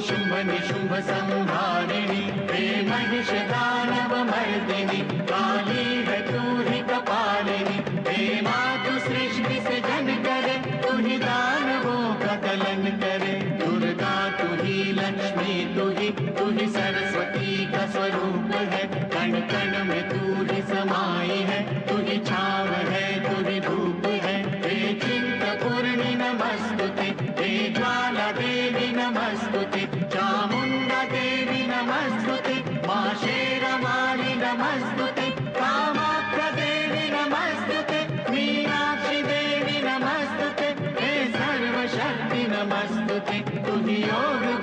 शुंभ निशुंभ संहारिणी, हे महिष दानव मर्दिनी, काली है तू ही कपालिनी। हे माँ तू सृष्टि से जन करे, तू ही दानवों का दलन करे। दुर्गा तू ही लक्ष्मी तू ही सरस्वती का स्वरूप है। कण कण में तू ही समाई है, तू ही छाव है, तू ही धूप है। हे चिंतपूर्णी नमस्तुते, हे ज्वाला देवी नमस्तुते, चामुंडा देवी नमस्तुते, माँ शेरवाली नमस्तुते, कामाख्या देवी नमस्तुते, मीनाक्षी देवी नमस्तुते, हे सर्वशक्ति नमस्तुते। तू ही योग